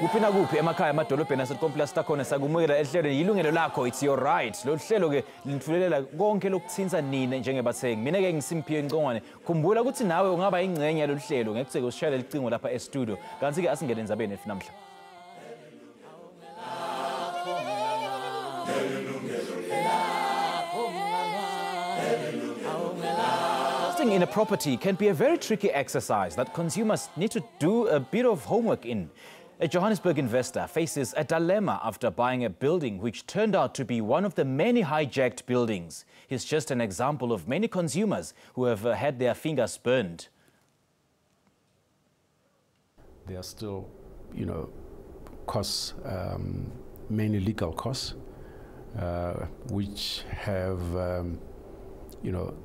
Kuphina kuphi emakhaya amadolobheni aseComplus takhona sakumukela ehlelweni Yilungelo Lakho, it's your right. Lo hlelo ke lithulelela konke lokuthinta nina njengebathengi. Mina ke ngiSimphiwe Ngcongwane. Khumbula ukuthi nawe ungaba ingcenye yalo hlelo ngekutheke usishayele icingo lapha e-studio. Kanti ke asingene endzabeni ethi namhla. Investing in a property can be a very tricky exercise that consumers need to do a bit of homework in. A Johannesburg investor faces a dilemma after buying a building which turned out to be one of the many hijacked buildings. He's just an example of many consumers who have had their fingers burned. There are still, costs, mainly legal costs, which have,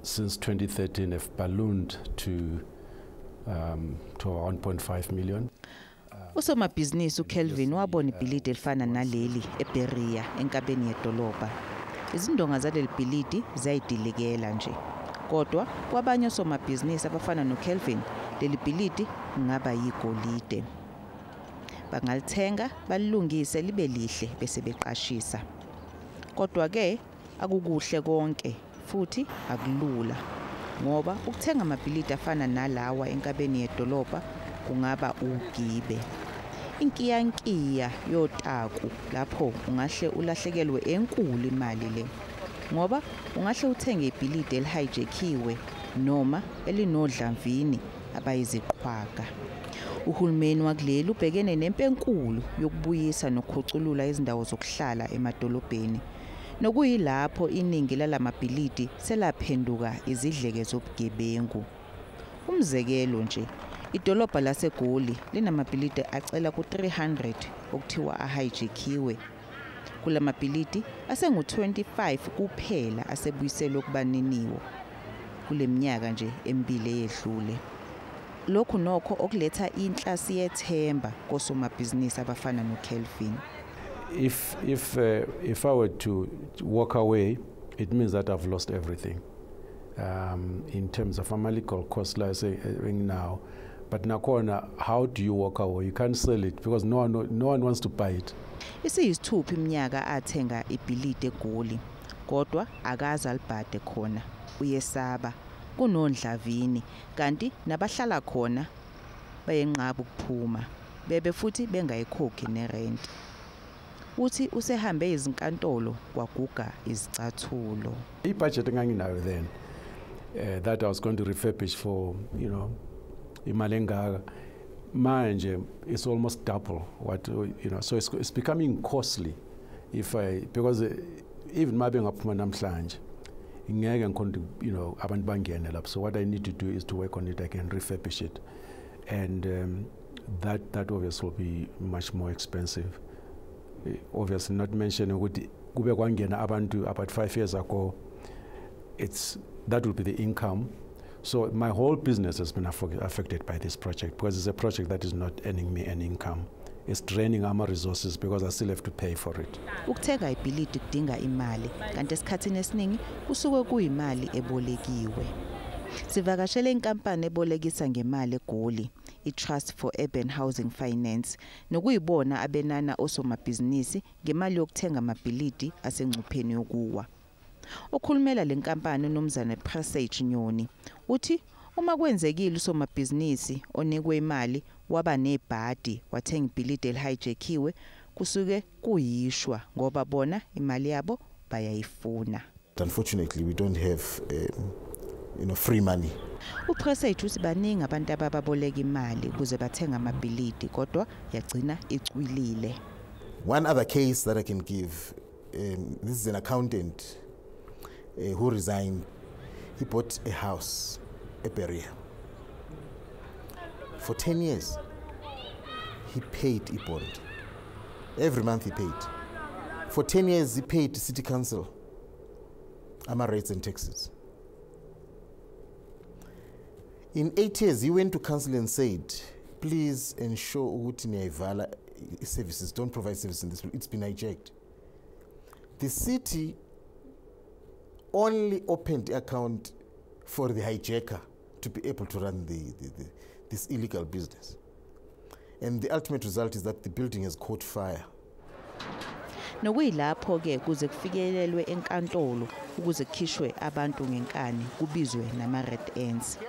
since 2013 have ballooned to 1.5 million. Usomabhizinisi uKelvin wabona ibhilidi elifana naleli eBeria enkabeni yedolobha. Izindonga zaleli bhilidi zayidilikela nje. Kodwa kwabanye osomabhizinisi abafana noKelvin leli bhilidi ngaba yigolide. Bangalithenga balilungise libe lihle bese beqashisa. Kodwa ke akukuhle konke futhi akulula. Ngoba ukuthenga amabhilidi afana nalawa enkabeni yedolobha kungaba ugibe. Inkiyankiya yotaku lapho ungahle ulahlekelwe enkulu imali le. Ngoba ungahle uthenge ibhilidi elihijackiwe noma elinodlamvini abayiziqhwaga. Uhulumeni wakuleli ubhekene nempi enkulu yokubuyisa nokukhuculula izindawo zokuhlala emadolobheni. Nokuyilapho iningi lalamabhilidi selaphenduka izidleke zobugebengu. Umzekelo nje, idolobha laseGoli linamabhilidi acela ku300 okuthiwa ahijackiwe. Kulamabhilidi asengu25 kuphela asebuyiselwe kubaniniwo kuleminyaka nje emibili eyedlule. Lokhu nokho okuletha inhlasi yethemba kosomabhizinisi abafana noKelvin. If I were to walk away, it means that I've lost everything. In terms of legal costs, like saying now, but nakona, how do you walk away? You can't sell it because no one wants to buy it. Isiyisithupha iminyaka athenga ibhilidi eGoli, kodwa akaze alibhade khona. Uyesaba kunondlavini, kanti nabahlala khona bayenqaba ukuphuma. Bebe futhi bengayikhokhi nerent. Uthi usehambe izinkantolo kwaguga izicathulo. I-budget enganginayo then that I was going to refurbish for, imali engaka. Manje it's almost double what, so it's becoming costly because even mabe ngaphuma namhlanje ngeke ngikhonde abantu bangene lapho. So what I need to do is to work on it again, refurbish it, and that obviously will be much more expensive. Obviously not mentioning ukuthi kube kwangena abantu about 5 years ago, that will be the income. So my whole business has been affected by this project because it's a project that is not earning me an income. It's draining our resources because I still have to pay for it. Ukuthenga ibhilidi kudinga imali, kanti esikhathini esiningi kusuke kuyimali ebolekiwe. Sivakashele inkampani ebolekisa ngemali eGoli, iTrust for Urban Housing Finance, nokuyibona abenana osomabhizinisi ngemali yokuthenga amabhilidi asengcupheni yokuwa. Okhulumela lenkampani uNomzana Presage Nyoni uthi uma kwenzekile usomabhizinisi onikwe imali waba nebhadi wathenga ibhilidi elihijackiwe kusuke kuyishwa ngoba bona imali yabo bayayifuna. Unfortunately, we don't have free money. Upresage uthi baningi abantu ababoleka imali ukuze bathenga amabhilidi kodwa yagcina icwilile. One other case that I can give, this is an accountant who resigned. He bought a house, a Beria, for 10 years. he paid a bond. Every month he paid. For 10 years he paid city council rates and taxes. In 8 years he went to council and said, please ensure ukuthi niyayivala services, don't provide services in this. It's been hijacked. The city only opened the account for the hijacker to be able to run this illegal business. And the ultimate result is that the building has caught fire. Nokuyilapho ke kuze kufikelelwe enkantolo ukuze kukhishwe abantu ngenkani kubizwe nama red ants.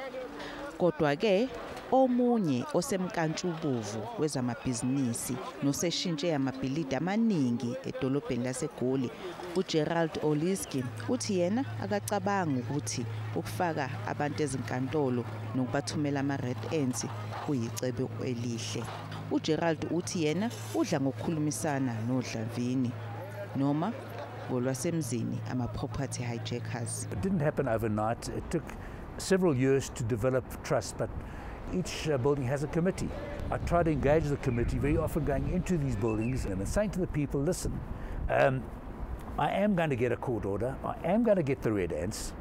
Kodwa ke omunye osemkantshubovu wezamabhizinisi noseshintshe amabhilidi amaningi edolobheni laseGoli, uGerald Oliski, uthi yena akacabanga ukuthi ukufaka abantu ezinkantolo nokubathumela ama-red ants kuyicebo elihle. uGerald uthi yena udla ngokukhulumisana noDlavini noma ngolwasemzini ama-property hijackers. It didn't happen overnight. It took several years to develop trust, but each building has a committee. I try to engage the committee, very often going into these buildings and saying to the people, listen, I am going to get a court order, I am going to get the red ants,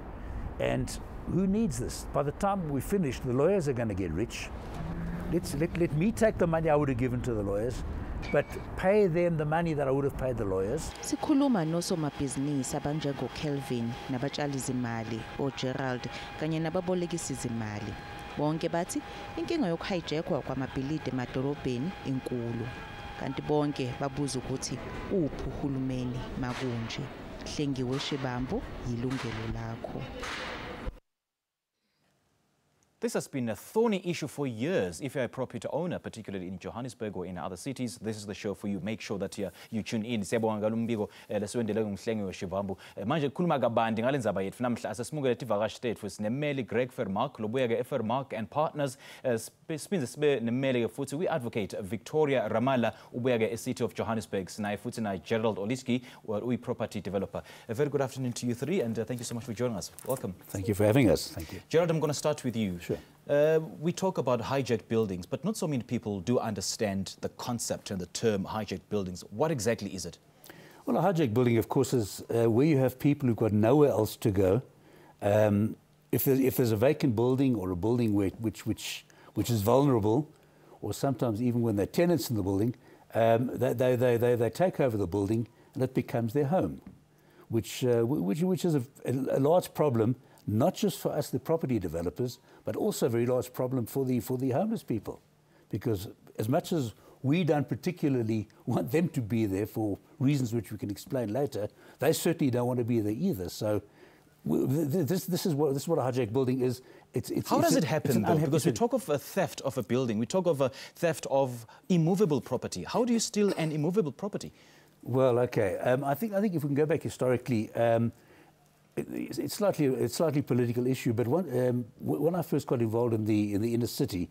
and who needs this? By the time we finish, the lawyers are going to get rich. Let me take the money I would have given to the lawyers, but pay them the money that I would have paid the lawyers. Sikhuluma nosomabhizinisi abanjengo Kelvin nabatshali zimali oGerald kanye nababolekisi zimali. Bonke bathi inkinga yokuhijackwa kwamabhilidi emadolobheni inkulu. Kanti bonke babuza ukuthi uphi uhulumeni makunje. Hlengiwe Shibambu, Yilungelo Lakho. This has been a thorny issue for years. If you're a property owner, particularly in Johannesburg or in other cities, this is the show for you. Make sure that you tune in. Siyabonga ngalombiko leswendele ngumhlengiwe Shibambu. Manje khuluma kabandi ngale ndzaba yethu namhla asesimukele tivakashi tethu sinemeli Greg Vermaak lobuya ke Vermaak and Partners siphinde sibe nemeli ke futhi we advocate Victoria Ramala ubuya ke City of Johannesburg sinaye futhi na Gerald Oliski we property developer. A very good afternoon to you three and thank you so much for joining us. Welcome. Thank you for having us. Thank you. Gerald, I'm going to start with you. Sure. We talk about hijacked buildings, but not so many people do understand the concept and the term hijacked buildings. What exactly is it? Well, a hijacked building, of course, is where you have people who've got nowhere else to go. If there's a vacant building or a building which is vulnerable, or sometimes even when there are tenants in the building, they take over the building and it becomes their home, which is a large problem. Not just for us, the property developers, but also a very large problem for the homeless people. Because as much as we don't particularly want them to be there for reasons which we can explain later, they certainly don't want to be there either. So this is what a hijacked building is. How does it happen, though? Because we talk of a theft of a building, we talk of a theft of immovable property. How do you steal an immovable property? Well, okay. I think if we can go back historically, it's slightly political issue, but when I first got involved in the inner city,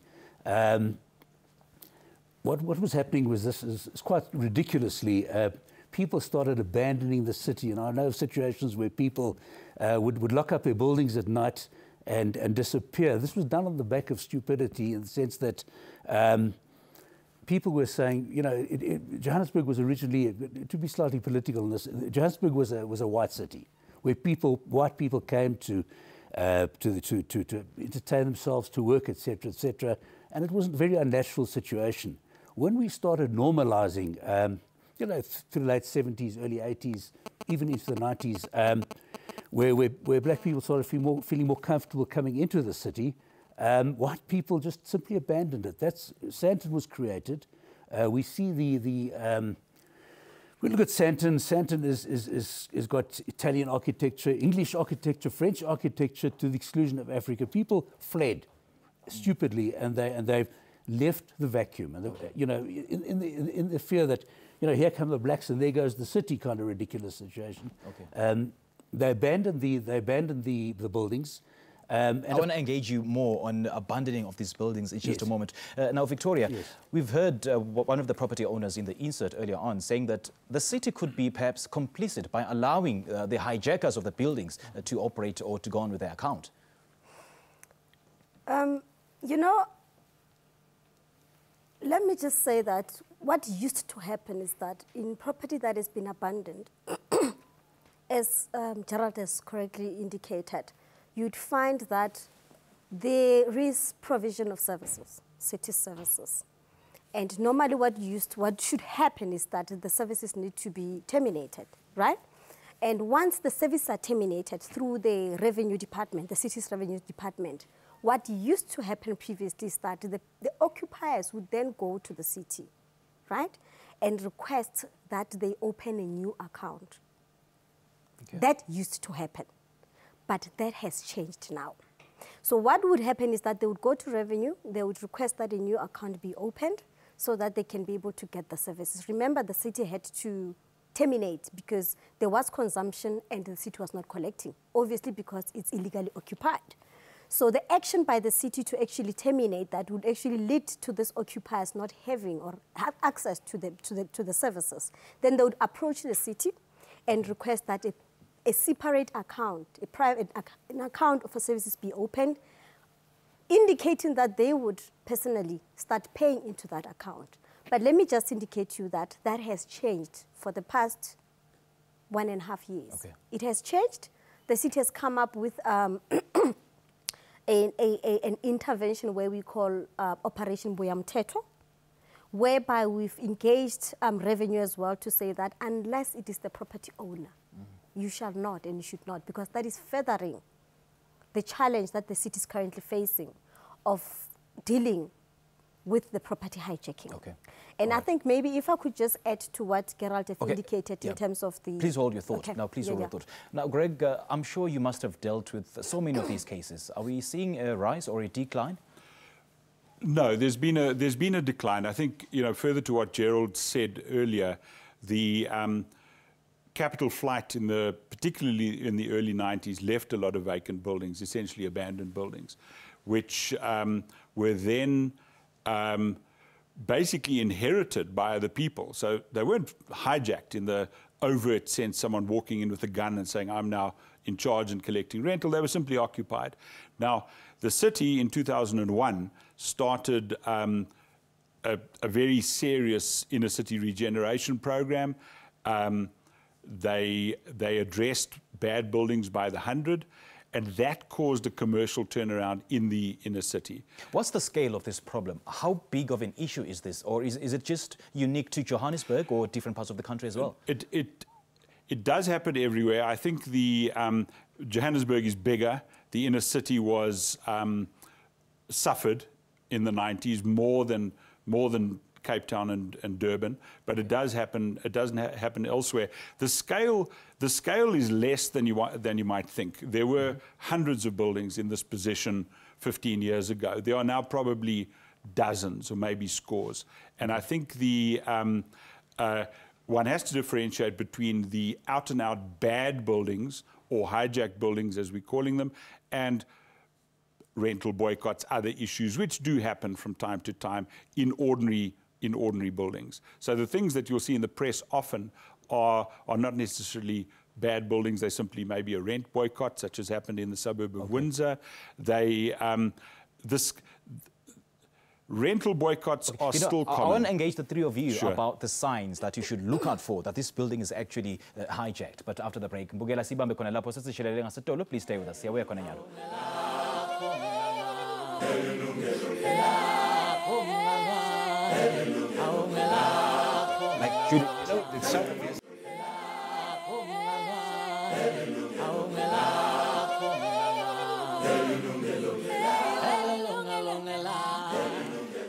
what was happening was this is quite ridiculously people started abandoning the city, and I know of situations where people would lock up their buildings at night and disappear. This was done on the back of stupidity, in the sense that people were saying, you know, Johannesburg was originally, to be slightly political in this, Johannesburg was a white city, where white people came to entertain themselves, to work, etc., etc., and it was a very unnatural situation. When we started normalizing, you know, through the late 70s, early 80s, even into the 90s, where black people started feeling more comfortable coming into the city, white people just simply abandoned it. Sandton was created. We see we look at Sandton. Sandton is got Italian architecture, English architecture, French architecture, to the exclusion of Africa. People fled stupidly, and they've left the vacuum. And you know, in the fear that, you know, here come the blacks and there goes the city, kind of ridiculous situation. Okay. They abandoned the buildings. I want to engage you more on abandoning of these buildings in just a moment. Now, Victoria, we've heard one of the property owners in the insert earlier on saying that the city could be perhaps complicit by allowing the hijackers of the buildings to operate or to go on with their account. You know, let me just say that what used to happen is that in property that has been abandoned, as Gerald has correctly indicated, you'd find that there is provision of services, city services. And normally what should happen is that the services need to be terminated, right? And once the services are terminated through the revenue department, the city's revenue department, what used to happen previously is that the occupiers would then go to the city, right? And request that they open a new account. Okay. That used to happen, but that has changed now. So what would happen is that they would go to revenue, they would request that a new account be opened so that they can be able to get the services. Remember, the city had to terminate because there was consumption and the city was not collecting, obviously because it's illegally occupied. So the action by the city to actually terminate that would actually lead to this occupiers not having or have access to the services. Then they would approach the city and request that a separate account, an account for services be opened, indicating that they would personally start paying into that account. But let me just indicate to you that that has changed for the past 1.5 years. Okay. It has changed. The city has come up with an intervention where we call Operation Buyamteto, whereby we've engaged revenue as well to say that unless it is the property owner, you shall not and you should not, because that is furthering the challenge that the city is currently facing of dealing with the property hijacking. Okay. And I think maybe if I could just add to what Gerald has indicated in terms of the... Please hold your thought. Okay. Now, please hold your thought. Now, Greg, I'm sure you must have dealt with so many of these cases. Are we seeing a rise or a decline? No, there's been a decline. I think, you know, further to what Gerald said earlier, the capital flight particularly in the early 90s left a lot of vacant buildings, essentially abandoned buildings, which were then basically inherited by other people. So they weren't hijacked in the overt sense, someone walking in with a gun and saying, I'm now in charge and collecting rental. They were simply occupied. Now, the city in 2001 started a very serious inner city regeneration program. They addressed bad buildings by the 100, and that caused a commercial turnaround in the inner city. What's the scale of this problem? How big of an issue is this? Or is it just unique to Johannesburg or different parts of the country as well? It does happen everywhere. I think the Johannesburg is bigger. The inner city was suffered in the 90s more than Cape Town and Durban, but it does happen. It doesn't happen elsewhere. The scale is less than you might think. There were hundreds of buildings in this position 15 years ago. There are now probably dozens or maybe scores. And I think one has to differentiate between the out-and-out bad buildings or hijacked buildings, as we're calling them, and rental boycotts, other issues, which do happen from time to time in ordinary buildings. So the things that you'll see in the press often are not necessarily bad buildings. They simply maybe a rent boycott, such as happened in the suburb of Windsor. Rental boycotts are still common. I want to engage the three of you about the signs that you should look out for, that this building is actually hijacked. But after the break, please stay with us.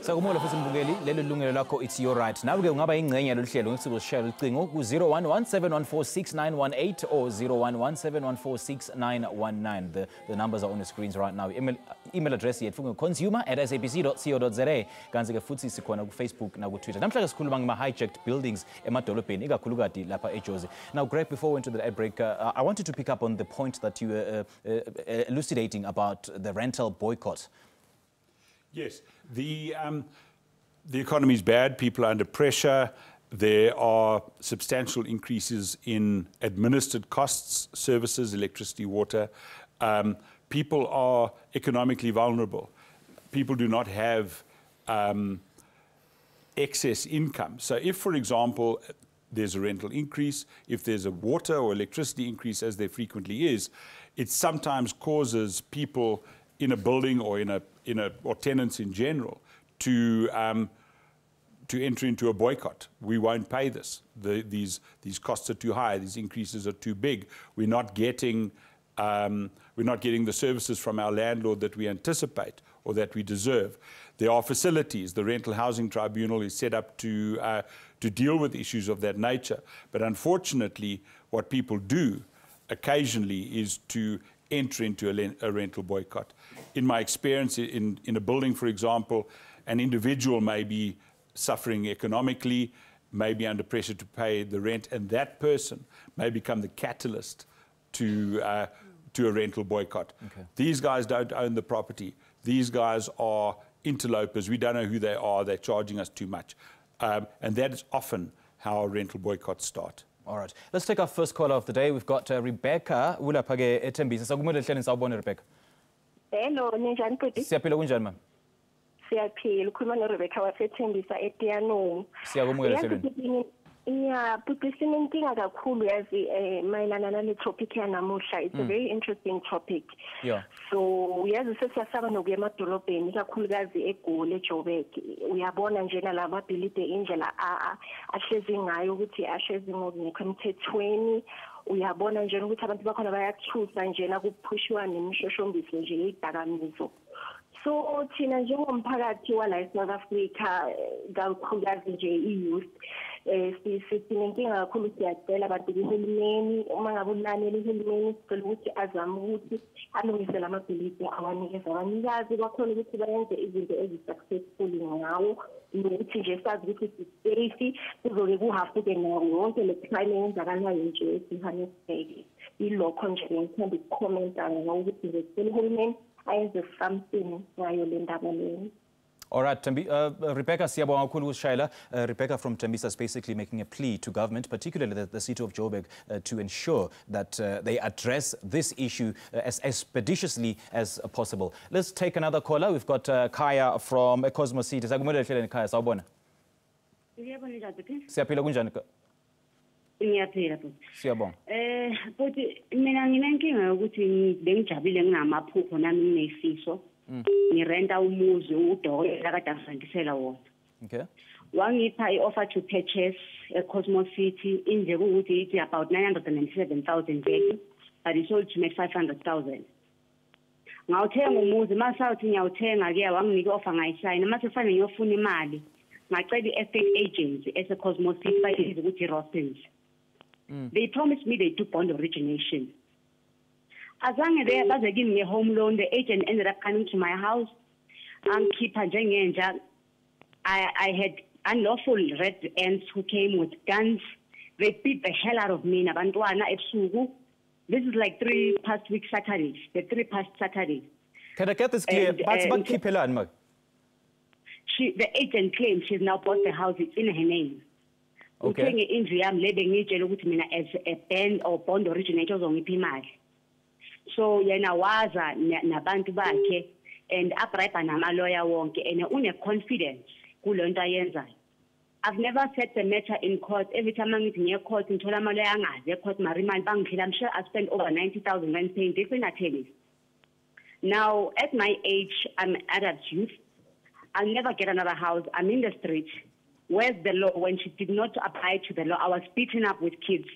Sakumula futhi mbukeli lelo lungelo lakho, it's your right. Nawe ke ungaba ingcenye yalolu hlelo ngisibosishaya ucingo ku 0117146918 or 0117146919. The numbers are on the screens right now. Email address yethu consumer@sabc.co.za. Kanti ke futhi sikhona ku Facebook na ku Twitter. Namhlanje sikhuluma ngama hijacked buildings emadolobheni ikakhulukati lapha eJozi. Now Greg, before we went to the ad break, I wanted to pick up on the point that you were elucidating about the rental boycott. Yes, the economy is bad. People are under pressure. There are substantial increases in administered costs, services, electricity, water. People are economically vulnerable. People do not have excess income. So if, for example, there's a rental increase, if there's a water or electricity increase, as there frequently is, it sometimes causes people in a building or or tenants in general to enter into a boycott. We won't pay this. These costs are too high. These increases are too big. We're not getting the services from our landlord that we anticipate or that we deserve. There are facilities. The Rental Housing Tribunal is set up to deal with issues of that nature. But unfortunately, what people do occasionally is to enter into a rental boycott. In my experience, in a building, for example, an individual may be suffering economically, may be under pressure to pay the rent, and that person may become the catalyst to a rental boycott. Okay. These guys don't own the property. These guys are interlopers. We don't know who they are. They're charging us too much. And that is often how rental boycotts start. All right. Let's take our first caller of the day. We've got Rebecca Ulaphake eThembisa. Sakumele ehleleni sawubona Rebecca. Hello, ninjani bhuti? Siyaphila kunjani mama? Siyaphila, ukhuluma noRebecca waseThembisa eTianong. Siyakumukela ehleleni. Yeah, bhuti sinenkinga kakhulu yazi mayelana nale topic yanamuhla. It's a very interesting topic. Yeah. So yazi sesiyasaba nokuya emadolobheni ikakhulukazi eGoli eJoburg. Uyabona njena la mabhilidi indlela ahlezi ngayo ukuthi ahlezi ngokungekho emthethweni. Uyabona njena ukuthi abantu bakhona bayathusa njena kuphushwa nemishoshombisi nje yezidakamizwa. So thina njengomphakathi wala eSouth Africa kakhulukazi nje i-youth sinenkinga kakhulu siyacela abantu kuhulumeni uma ngabe ulanele uhulumeni sicela ukuthi azame ukuthi alungise lamabhilidi awanikeza abanikazi bakhona ukuthi bayenze izinto ezi-successful ngawo nokuthi nje sazi ukuthi safe kuzoke kuhafuke nawo yonke le crime eyenzakalayo nje eJohannesburg. Ilokho nje ngithanda ukukhomenta ngokuthi nje sicela uhulumeni ayenze something ngayo le ndaba leyo. All right, Rebecca siyabonga kakhulu ukushayela. Rebecca from Tembisa is basically making a plea to government, particularly the city of Joburg, to ensure that they address this issue as expeditiously as possible. Let's take another caller. We've got Kaya from Cosmos City. Sakumele ehleleni Kaya, sawubona. Siyaphila kunjani? Ngiyaphila futhi. Siyabonga. Futhi mina nginenkinga yokuthi bengijabule ngingamaphupho nami nginefiso. Ngirenta umuzi udokotela kade angisandisela wona. Okay. Wangipha i-offer to purchase eCosmos City inje ukuthi it's about 907,000 value, but it sold to me 500,000. Ngawuthenga umuzi masawuthi ngiyawuthenga ke wanginika i-offer ngayishayina mase kufanele ngiyofuna imali. Ngacela i-estate agency eseCosmos City bayibiza ukuthi Rostens. They promised me they do bond origination. Azange they baze give me a home loan, the agent ended up coming to my house. I had unlawful red ants who came with guns. They beat the hell out of me. This is like 3 past week Saturdays. The 3 past Saturdays. Can I get this clear? The agent claims she's now bought the house. It's in her name. Okay. As a band or bond originator so yena waza nabantu bakhe and abribe namalawyer wonke and une confidence kulonto ayenzayo. I've never set the matter in court. Every time I'm in court ngithola amalawyer angazi court marimali bangiphila. I'm sure I spent over 90,000 rand paying different attorneys. Now at my age I'm adult youth. I'll never get another house. I'm in the street. Where's the law? When she did not abide to the law, I was beaten up with kids.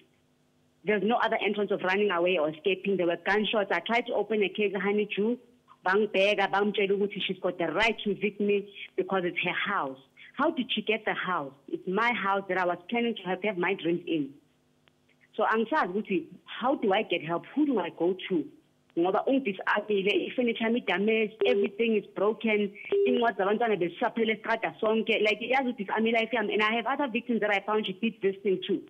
There's no other entrance of running away or escaping. There were gunshots. I tried to open a case, honey Jew, bang bega, bang cheluguti. She's got the right to evict me because it's her house. How did she get the house? It's my house that I was planning to have my dreams in. So I'm sorry, how do I get help? Who do I go to? Furniture damaged, everything is broken. Like and I have other victims that I found she did this thing too.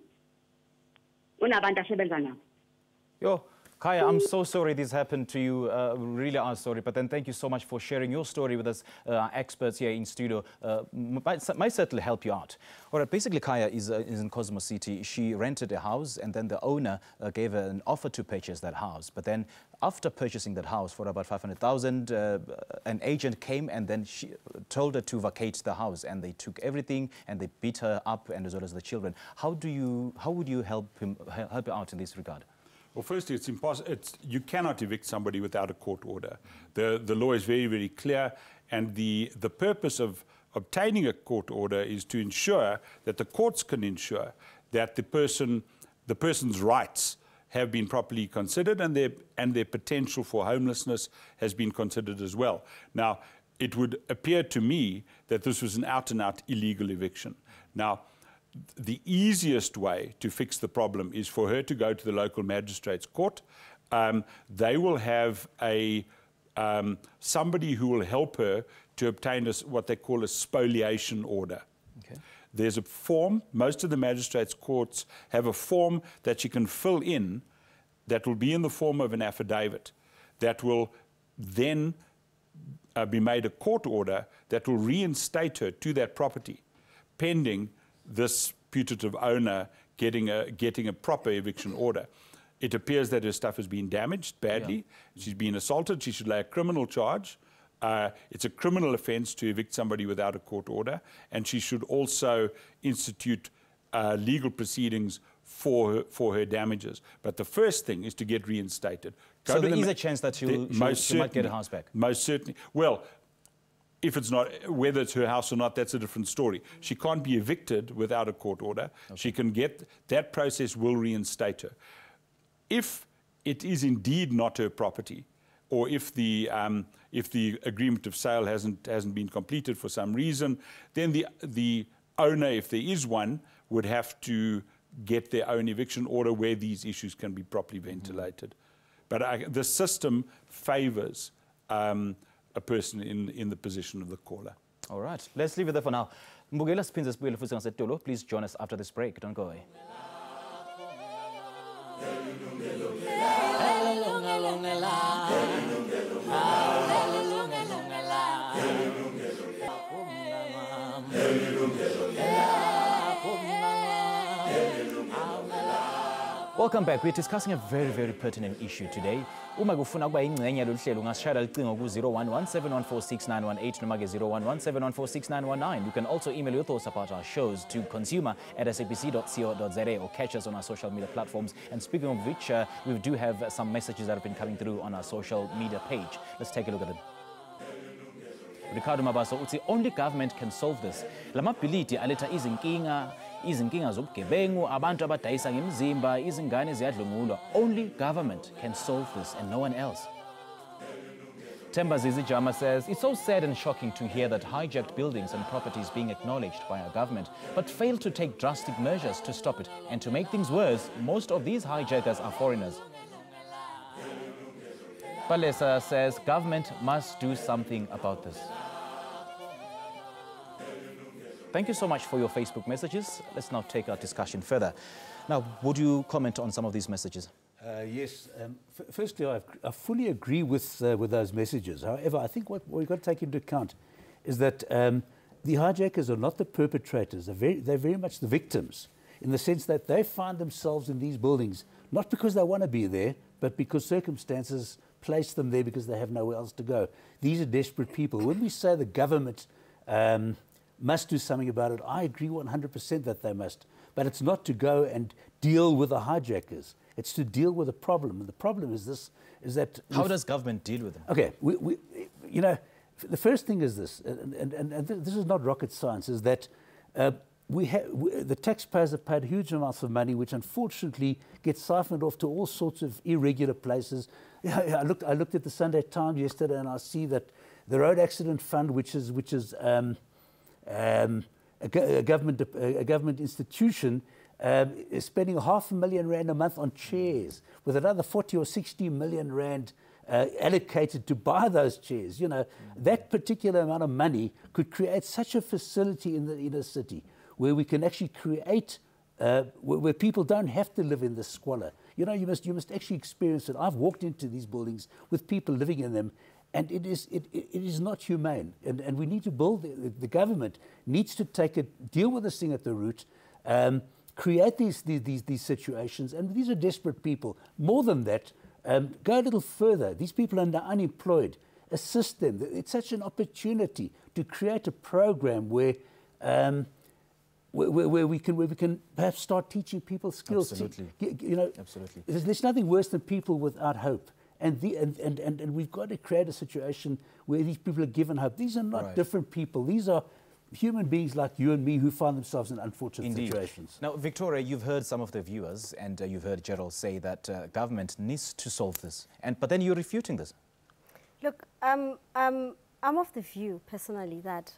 Yo, Kaya, I'm so sorry this happened to you. We really are sorry. But then thank you so much for sharing your story with us. Our experts here in studio might certainly help you out. All right, basically, Kaya is in Cosmo City. She rented a house, and then the owner gave her an offer to purchase that house. But then after purchasing that house for about 500,000, an agent came and then she told her to vacate the house, and they took everything and they beat her up, and as well as the children. How would you help her out in this regard? Well, firstly, it's impossible. You cannot evict somebody without a court order. The law is very, very clear, and the purpose of obtaining a court order is to ensure that the courts can ensure that the person's rights have been properly considered, and their potential for homelessness has been considered as well. Now, it would appear to me that this was an out-and-out illegal eviction. Now, the easiest way to fix the problem is for her to go to the local magistrate's court. They will have somebody who will help her to obtain what they call a spoliation order. Okay. There's a form. Most of the magistrates' courts have a form that she can fill in that will be in the form of an affidavit that will then be made a court order that will reinstate her to that property, pending this putative owner getting a proper eviction order. It appears that her stuff has been damaged badly. Yeah. She's been assaulted. She should lay a criminal charge. It's a criminal offence to evict somebody without a court order, and she should also institute legal proceedings for her damages. But the first thing is to get reinstated. So there is a chance that she might get her house back? Most certainly. Well, if it's not, whether it's her house or not, that's a different story. She can't be evicted without a court order. Okay. She can get, that process will reinstate her. If it is indeed not her property, or if the agreement of sale hasn't been completed for some reason, then the owner, if there is one, would have to get their own eviction order where these issues can be properly ventilated. But the system favours a person in the position of the caller. All right, let's leave it there for now. Please join us after this break. Don't go away. Welcome back. We're discussing a very, very pertinent issue today. Uma kufuna kuba ingcenye yalolu hlelo ungasishayela ucingo ku-011-714-6918 noma ke 011-714-6919. You can also email your thoughts about our shows to consumer@sabc.co.za or catch us on our social media platforms. And speaking of which, we do have some messages that have been coming through on our social media page. Let's take a look at them. Ricardo Mabaso uthi only government can solve this. Lamabhilidi aletha izinkinga zobugebengu, abantu abadayisa ngemizimba, izingane ziyadlwengulwa. Only government can solve this and no one else. Temba Zizijama says, it's so sad and shocking to hear that hijacked buildings and properties being acknowledged by our government, but fail to take drastic measures to stop it. And to make things worse, most of these hijackers are foreigners. Palesa says, government must do something about this. Thank you so much for your Facebook messages. Let's now take our discussion further. Now, would you comment on some of these messages? Yes. Firstly, I fully agree with those messages. However, I think what we've got to take into account is that the hijackers are not the perpetrators. They're very much the victims, in the sense that they find themselves in these buildings, not because they want to be there, but because circumstances place them there because they have nowhere else to go. These are desperate people. When we say the government must do something about it, I agree 100% that they must. But it's not to go and deal with the hijackers. It's to deal with the problem. And the problem is this, is that... How does government deal with them? Okay, you know, the first thing is this, and this is not rocket science, is that the taxpayers have paid huge amounts of money, which unfortunately gets siphoned off to all sorts of irregular places. I looked at the Sunday Times yesterday, and I see that the Road Accident Fund, which is a government institution, is spending R500,000 a month on chairs, with another 40 or 60 million rand allocated to buy those chairs. You know, that particular amount of money could create such a facility in the inner city where we can actually create, where people don't have to live in the squalor. You know, you must actually experience it. I've walked into these buildings with people living in them, and it is not humane. And we need to build, the government needs to deal with this thing at the root, create these situations, and these are desperate people. More than that, go a little further. These people are now unemployed. Assist them. It's such an opportunity to create a program where we can perhaps start teaching people skills. Absolutely. You know, absolutely. There's nothing worse than people without hope. And we've got to create a situation where these people are given hope. These are not different people. These are human beings like you and me who find themselves in unfortunate situations. Now, Victoria, you've heard some of the viewers, and you've heard Gerald say that government needs to solve this. But then you're refuting this. Look, I'm of the view, personally, that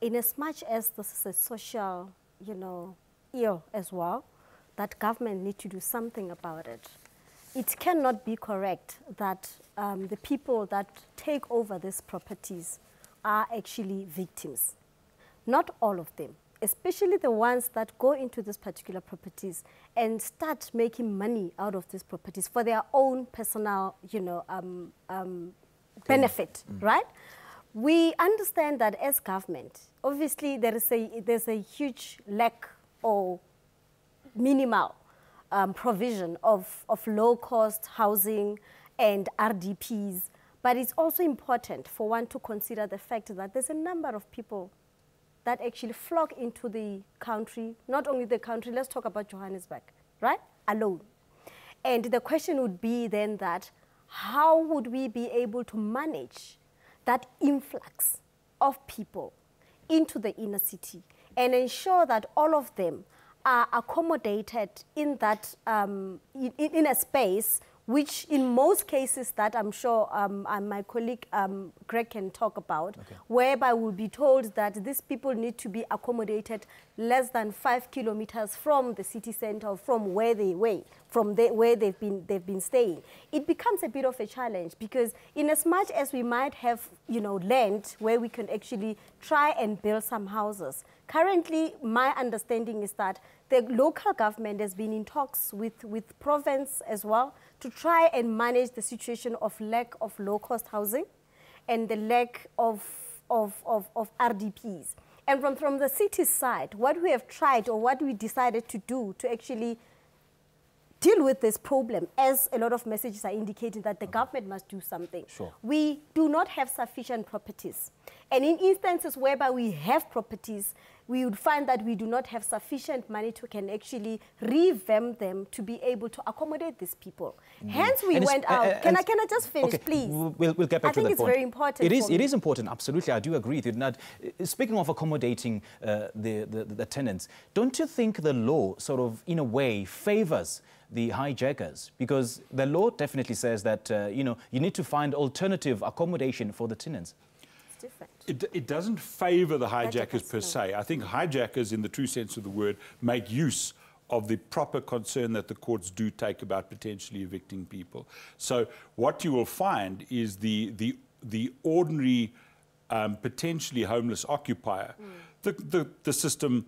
in as much as this is a social, you know, ill as well, that government need to do something about it. It cannot be correct that the people that take over these properties are actually victims. Not all of them, especially the ones that go into these particular properties and start making money out of these properties for their own personal, you know, benefit, right? We understand that as government, obviously there's a huge lack or minimal provision of low-cost housing and RDPs, but it's also important for one to consider the fact that there's a number of people that actually flock into the country, not only the country, let's talk about Johannesburg, right, alone. And the question would be then that, how would we be able to manage that influx of people into the inner city and ensure that all of them are accommodated in that in a space which in most cases that I'm sure my colleague Greg can talk about, whereby we'll be told that these people need to be accommodated less than 5 kilometers from the city center, from where where they've been staying. It becomes a bit of a challenge because in as much as we might have, you know, land where we can actually try and build some houses, currently my understanding is that the local government has been in talks with province as well to try and manage the situation of lack of low-cost housing and the lack of RDPs. And from the city side, what we have tried or what we decided to do to actually deal with this problem, as a lot of messages are indicating that the government must do something. Sure. We do not have sufficient properties. And in instances whereby we have properties, we would find that we do not have sufficient money to can actually revamp them to be able to accommodate these people. Hence, we went out. Can I just finish, please? We'll get back to that point. I think it's very important. It is important, absolutely. I do agree with you. Now, speaking of accommodating the tenants, don't you think the law sort of, in a way, favors the hijackers? Because the law definitely says that, you know, you need to find alternative accommodation for the tenants. Different. It doesn't favour the hijackers per se. I think hijackers, in the true sense of the word, make use of the proper concern that the courts do take about potentially evicting people. So what you will find is the ordinary, potentially homeless occupier. The system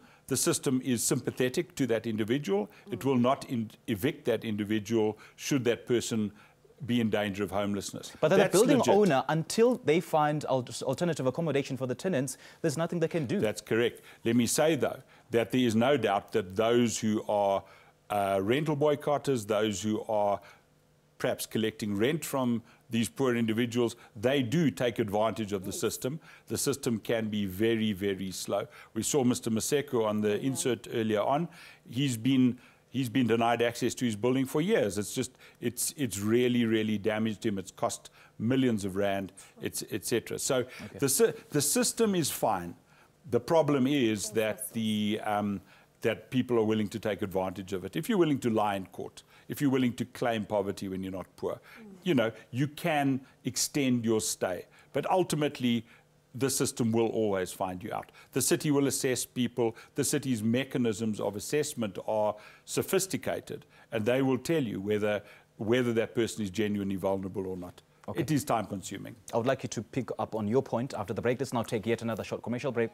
is sympathetic to that individual. It will not evict that individual should that person be in danger of homelessness. But the building owner, until they find alternative accommodation for the tenants, there's nothing they can do. That's correct. Let me say, though, that there is no doubt that those who are rental boycotters, those who are perhaps collecting rent from these poor individuals, they do take advantage of the system. The system can be very, very slow. We saw Mr. Maseko on the insert earlier on. He's been denied access to his building for years. It's really, really damaged him. It's cost millions of rand, etc. So the system is fine. The problem is that that people are willing to take advantage of it. If you're willing to lie in court, if you're willing to claim poverty when you're not poor, you know, you can extend your stay. But ultimately, the system will always find you out. The city will assess people. The city's mechanisms of assessment are sophisticated, and they will tell you whether that person is genuinely vulnerable or not. Okay. It is time-consuming. I would like you to pick up on your point after the break. Let's now take yet another short commercial break.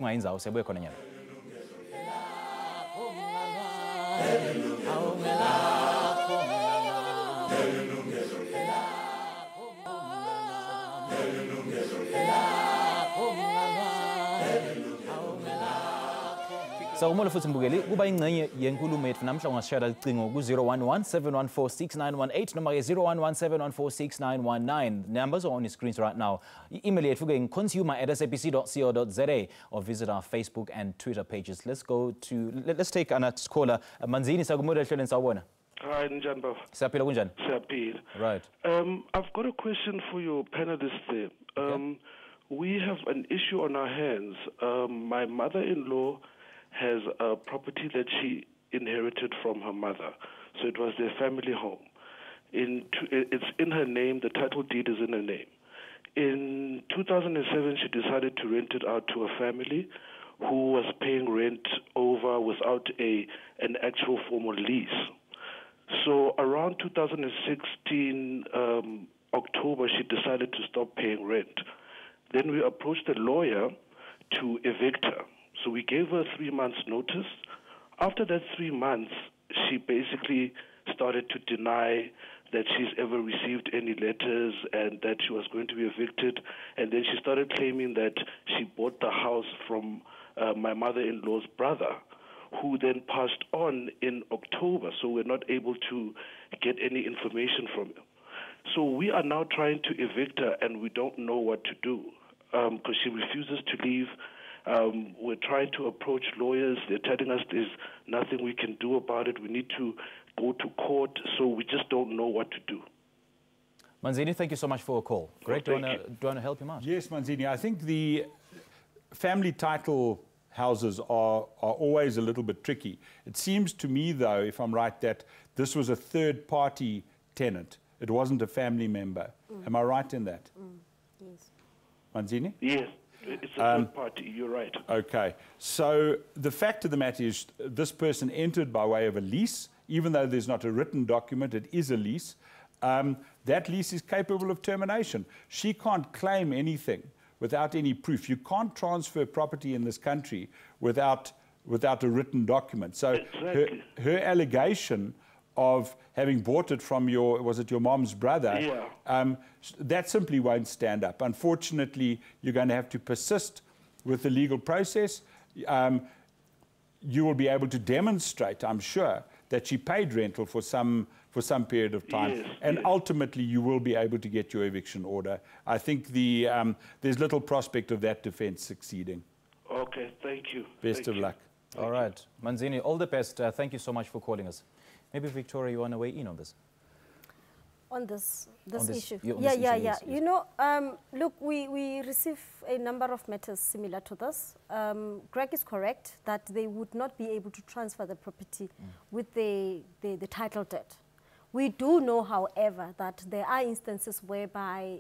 Sawumola futhi mbukeli kuba ingcenye yenkulumo yethu namhla ungashayela licingo ku 011-714-6918 noma ke 011-714-6919. Numbers are on your screens right now. Email yethu ke consumer@sabc.co.za or visit our Facebook and Twitter pages. Let's take another caller. Manzini sakumudla ehlelweni sawubona. Hi, Njani Baba. Siyaphila kunjani? Siyaphila. Right. I've got a question for your panelists there. Okay. We have an issue on our hands. My mother-in-law has a property that she inherited from her mother. So it was their family home. It's in her name, the title deed is in her name. In 2007, she decided to rent it out to a family who was paying rent over without an actual formal lease. So around 2016, October, she decided to stop paying rent. Then we approached a lawyer to evict her. So we gave her 3 months' notice. After that 3 months, she basically started to deny that she's ever received any letters and that she was going to be evicted. And then she started claiming that she bought the house from my mother-in-law's brother, who then passed on in October. So we're not able to get any information from her. So we are now trying to evict her, and we don't know what to do because she refuses to leave. We're trying to approach lawyers. They're telling us there's nothing we can do about it. We need to go to court, so we just don't know what to do. Manzini, thank you so much for your call. Greg, do you want to help him out? Yes, Manzini. I think the family title houses are always a little bit tricky. It seems to me, though, if I'm right, that this was a third-party tenant. It wasn't a family member. Am I right in that? Yes. Manzini? Yes, it's a third party. You're right. Okay. So the fact of the matter is this person entered by way of a lease. Even though there's not a written document, it is a lease. That lease is capable of termination. She can't claim anything without any proof. You can't transfer property in this country without a written document. So exactly. her allegation of having bought it from your mom's brother, that simply won't stand up. Unfortunately, you're going to have to persist with the legal process. You will be able to demonstrate, I'm sure, that she paid rental for some period of time, yes, and ultimately you will be able to get your eviction order. I think there's little prospect of that defence succeeding. Okay, thank you. Best of luck. All right. Manzini, all the best. Thank you so much for calling us. Maybe, Victoria, you want to weigh in on this? On this issue. Yes. You know, look, we receive a number of matters similar to this. Greg is correct that they would not be able to transfer the property with the title deed. We do know, however, that there are instances whereby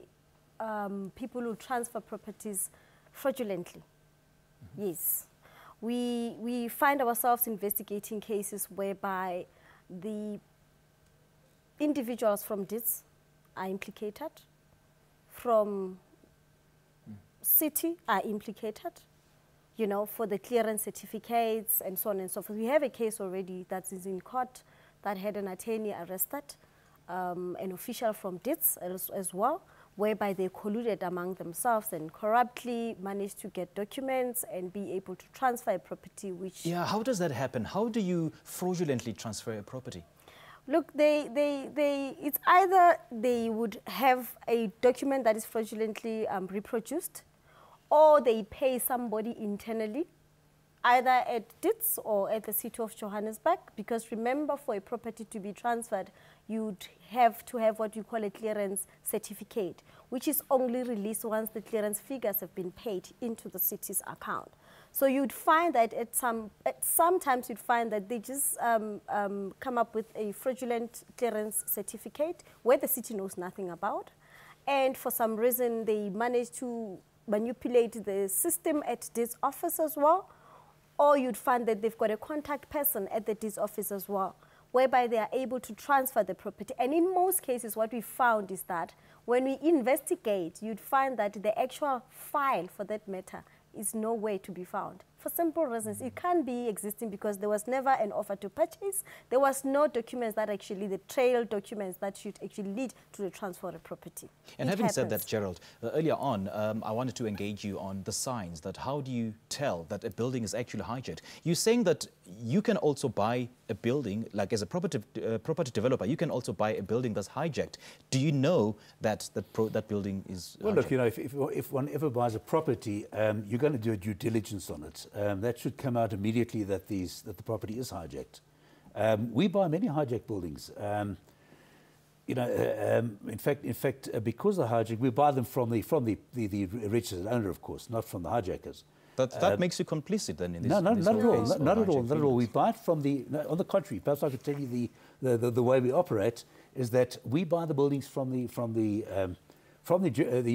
people will transfer properties fraudulently. Yes. We find ourselves investigating cases whereby the individuals from deeds are implicated, from city are implicated, you know, for the clearance certificates and so on and so forth. We have a case already that is in court that had an attorney arrested, an official from deeds as well, whereby they colluded among themselves and corruptly managed to get documents and be able to transfer a property which... Yeah, how does that happen? How do you fraudulently transfer a property? Look, it's either they would have a document that is fraudulently reproduced, or they pay somebody internally, either at DITS or at the City of Johannesburg, because remember, for a property to be transferred, you'd have to have what you call a clearance certificate, which is only released once the clearance figures have been paid into the city's account. So you'd find that sometimes you'd find that they just come up with a fraudulent clearance certificate where the city knows nothing about. And for some reason, they manage to manipulate the system at this office as well. Or you'd find that they've got a contact person at the DIS office as well, whereby they are able to transfer the property. And in most cases, what we found is that when we investigate, you'd find that the actual file for that matter is nowhere to be found. for simple reasons. It can't be existing because there was never an offer to purchase. There was no documents that actually, the trail documents that should actually lead to the transfer of the property. And having said that, Gerald, earlier on, I wanted to engage you on the signs that how do you tell that a building is actually hijacked? You're saying that you can also buy a building, like as a property developer, you can also buy a building that's hijacked. Do you know that that building is Well, hijacked? look, you know, if one ever buys a property, you're going to do a due diligence on it. That should come out immediately that the property is hijacked. We buy many hijacked buildings. You know, in fact, because of the hijack, we buy them from the registered owner, of course, not from the hijackers. That makes you complicit then in this? No, not at all. Not at all. Not at all. We buildings. buy it from the. No, on the contrary, perhaps I could tell you the way we operate is that we buy the buildings from the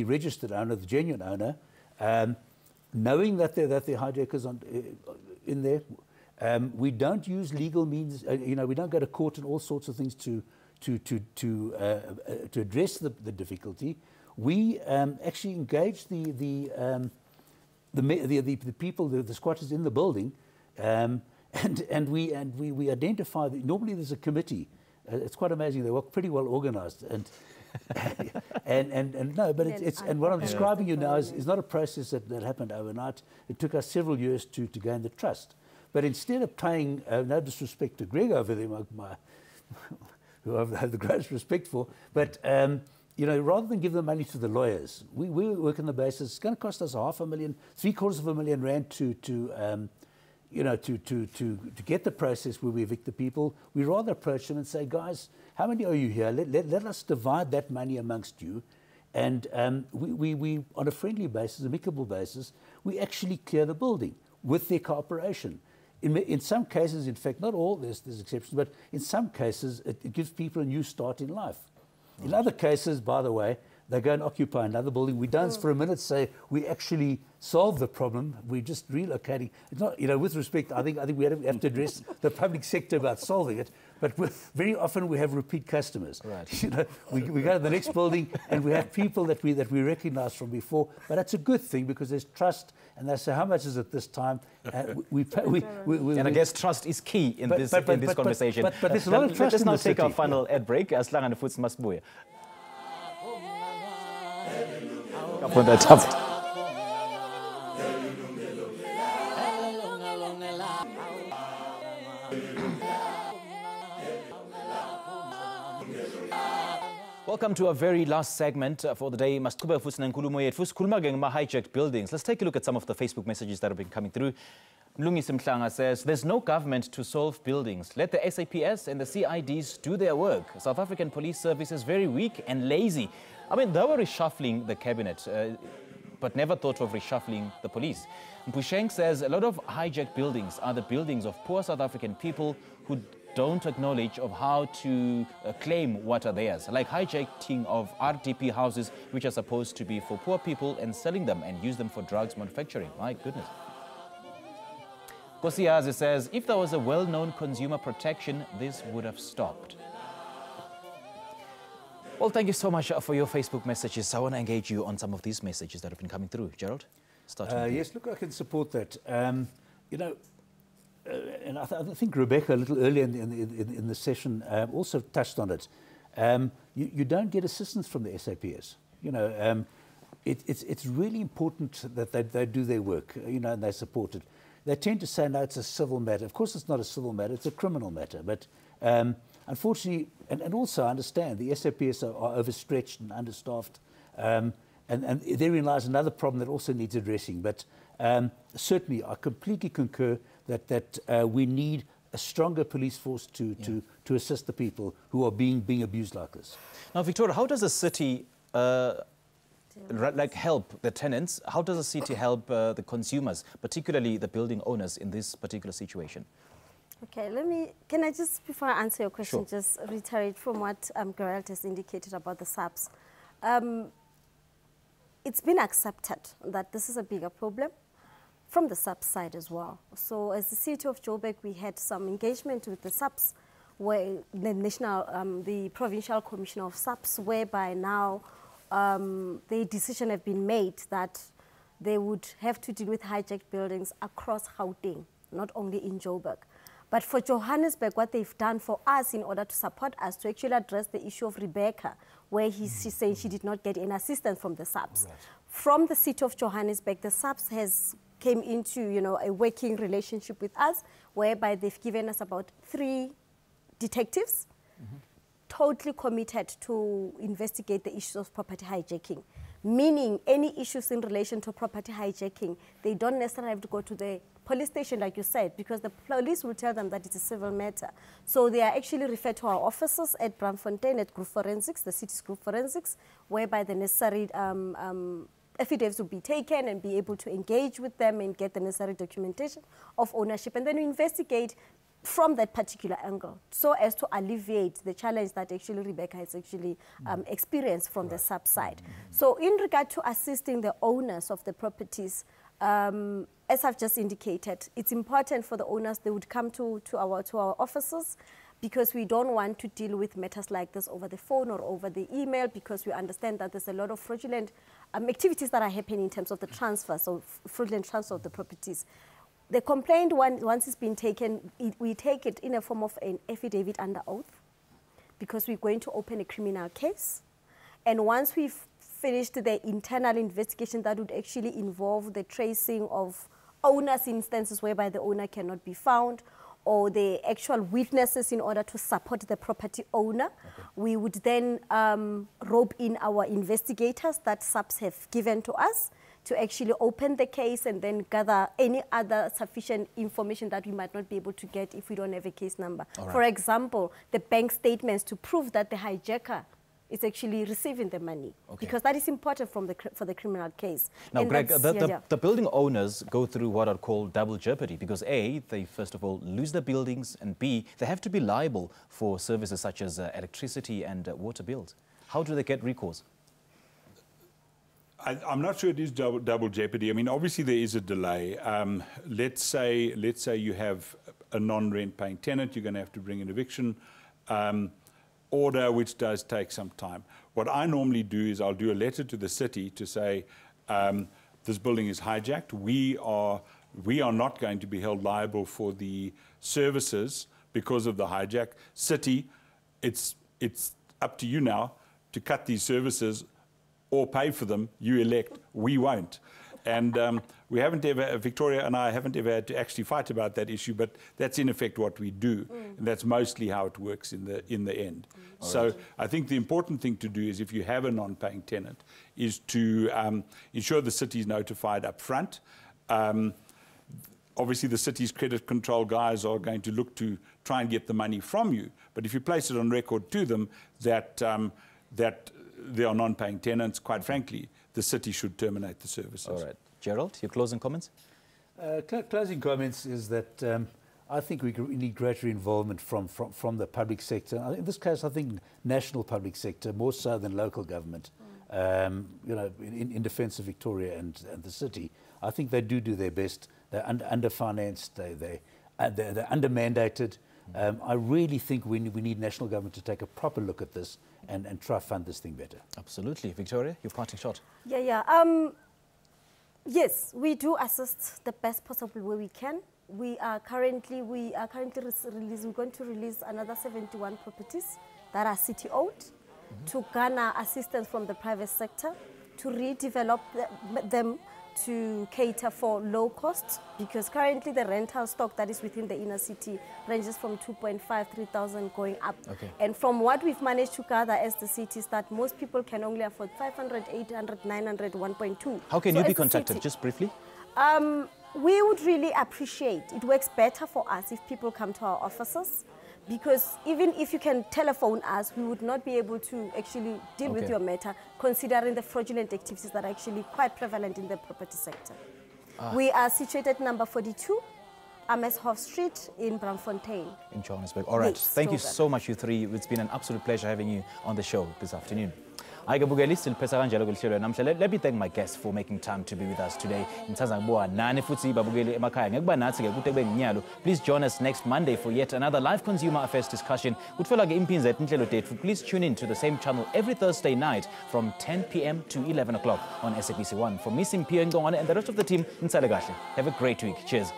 registered owner, the genuine owner, knowing that the hijackers in there. We don't use legal means. You know, we don't go to court and all sorts of things to address the difficulty. We actually engage the people, the squatters in the building, and we identify that normally there's a committee. It's quite amazing. They were pretty well organised, and no, but and what I'm describing you now is not a process that happened overnight. It took us several years to gain the trust. But instead of paying, no disrespect to Greg over there, who I have the greatest respect for, but you know, rather than give the money to the lawyers, we work on the basis it's going to cost us $500,000, $750,000 rand to get the process where we evict the people. We rather approach them and say, guys, how many are you here? Let us divide that money amongst you, and we on a friendly basis, amicable basis, we actually clear the building with their cooperation. In some cases, in fact, not all, there's exceptions, but in some cases, it gives people a new start in life. In other cases, by the way, they go and occupy another building. We don't for a minute say we actually solve the problem. We're just relocating. It's not, you know, with respect, I think we have to address the public sector about solving it. But very often we have repeat customers. Right. You know, we go to the next building and we have people that we recognise from before. But that's a good thing because there's trust. And they say, how much is it this time? And I guess trust is key in this conversation. But there's a lot of trust in the city. Let's now take our final ad break. Aslanga futhi masibuye. Welcome to our very last segment for the day. Masiqhubeka futhi nenkulumo yethu. Sikhuluma ke ngama-hijacked buildings. Let's take a look at some of the Facebook messages that have been coming through. Mlungisi Mhlanga says, there's no government to solve buildings. Let the SAPS and the CIDs do their work. South African Police Service is very weak and lazy. I mean, they were reshuffling the cabinet, but never thought of reshuffling the police. Mpusheng says, a lot of hijacked buildings are the buildings of poor South African people who don't acknowledge of how to claim what are theirs, like hijacking of RDP houses, which are supposed to be for poor people, and selling them and use them for drugs manufacturing. My goodness. Kosiazi says, if there was a well-known consumer protection, this would have stopped. Well, thank you so much for your Facebook messages. I want to engage you on some of these messages that have been coming through. Gerald? Yes, look, I can support that. You know, and I think Rebecca, a little earlier in the session, also touched on it. You don't get assistance from the SAPS. You know, it's really important that they do their work, you know, and they support it. They tend to say, no, it's a civil matter. Of course, it's not a civil matter, it's a criminal matter. But unfortunately, and also I understand, the SAPS are overstretched and understaffed. And therein lies another problem that also needs addressing. But certainly, I completely concur that we need a stronger police force to assist the people who are being abused like this. Now, Victoria, how does a city help the tenants? How does a city help the consumers, particularly the building owners, in this particular situation? Okay, can I just, before I answer your question, Sure. just reiterate from what Gerald has indicated about the SABs. It's been accepted that this is a bigger problem from the SABs side as well. So as the city of Joburg, we had some engagement with the SABs, where the Provincial Commissioner of SABs, whereby now the decision have been made that they would have to deal with hijacked buildings across Gauteng, not only in Joburg. But for Johannesburg, what they've done for us in order to support us to actually address the issue of Rebecca, where she's saying she did not get any assistance from the SABC. Right. From the city of Johannesburg, the SABC has came into, you know, a working relationship with us, whereby they've given us about 3 detectives, totally committed to investigate the issues of property hijacking. Meaning any issues in relation to property hijacking, they don't necessarily have to go to the police station, like you said, because the police will tell them that it's a civil matter. So they are actually referred to our officers at Braamfontein, at Group Forensics, the city's Group Forensics, whereby the necessary affidavits will be taken and be able to engage with them and get the necessary documentation of ownership. And then we investigate from that particular angle, so as to alleviate the challenge that actually Rebecca has actually experienced from the SABC side. So in regard to assisting the owners of the properties, as I've just indicated, it's important for the owners, they would come to our offices, because we don't want to deal with matters like this over the phone or over the email, because we understand that there's a lot of fraudulent activities that are happening in terms of the transfer, so fraudulent transfer of the properties. The complaint, once it's been taken, we take it in a form of an affidavit under oath, because we're going to open a criminal case. And once we've finished the internal investigation, that would actually involve the tracing of owners' instances whereby the owner cannot be found, or the actual witnesses in order to support the property owner. Okay. We would then rope in our investigators that SABC have given to us to actually open the case and then gather any other sufficient information that we might not be able to get if we don't have a case number. Right. For example, the bank statements to prove that the hijacker is actually receiving the money, because that is important for the criminal case. Now, and Greg, the building owners go through what are called double jeopardy, because A, they first of all lose the buildings, and B, they have to be liable for services such as electricity and water bills. How do they get recourse? I'm not sure it is double jeopardy. I mean, obviously there is a delay. Let's say you have a non-rent paying tenant, you're going to have to bring an eviction order, which does take some time. What I normally do is I'll do a letter to the city to say, this building is hijacked. We are not going to be held liable for the services because of the hijack. City, it's up to you now to cut these services or pay for them. You elect, we won't. And we haven't ever, Victoria and I haven't ever had to actually fight about that issue, but that's in effect what we do. And that's mostly how it works in the end. So I think the important thing to do is, if you have a non-paying tenant, is to ensure the city is notified up front. Obviously the city's credit control guys are going to look to try and get the money from you. But if you place it on record to them that they are non-paying tenants, quite frankly, the city should terminate the services. All right. Gerald, your closing comments? Closing comments is that I think we need greater involvement from the public sector. In this case, I think national public sector, more so than local government, you know, in defence of Victoria and the city. I think they do their best. They're under-financed, they're under-mandated. I really think we need national government to take a proper look at this and try to fund this thing better. Absolutely. Victoria, your parting shot. Yes, we do assist the best possible way we can. We are currently going to release another 71 properties that are city-owned to garner assistance from the private sector, to redevelop them to cater for low costs, because currently the rental stock that is within the inner city ranges from 2.5, 3,000 going up. And from what we've managed to gather as the city is that most people can only afford 500, 800, 900, 1.2. How can you be contacted, just briefly? We would really appreciate, it works better for us if people come to our offices, because even if you can telephone us, we would not be able to actually deal with your matter, considering the fraudulent activities that are actually quite prevalent in the property sector. We are situated number 42, Amershof Street in Braamfontein. In Johannesburg. All right. Thank you so much, you three. It's been an absolute pleasure having you on the show this afternoon. Let me thank my guests for making time to be with us today. Please join us next Monday for yet another live consumer affairs discussion. Please tune in to the same channel every Thursday night from 10 p.m. to 11 o'clock on SABC 1. For me, Simpio Ngongwane and the rest of the team, have a great week. Cheers.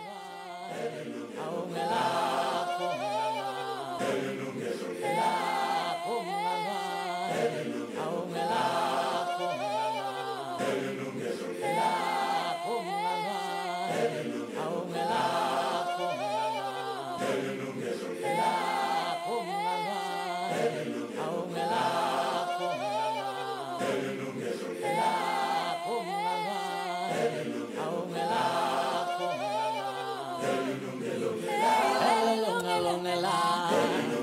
Yilungelo Lakho.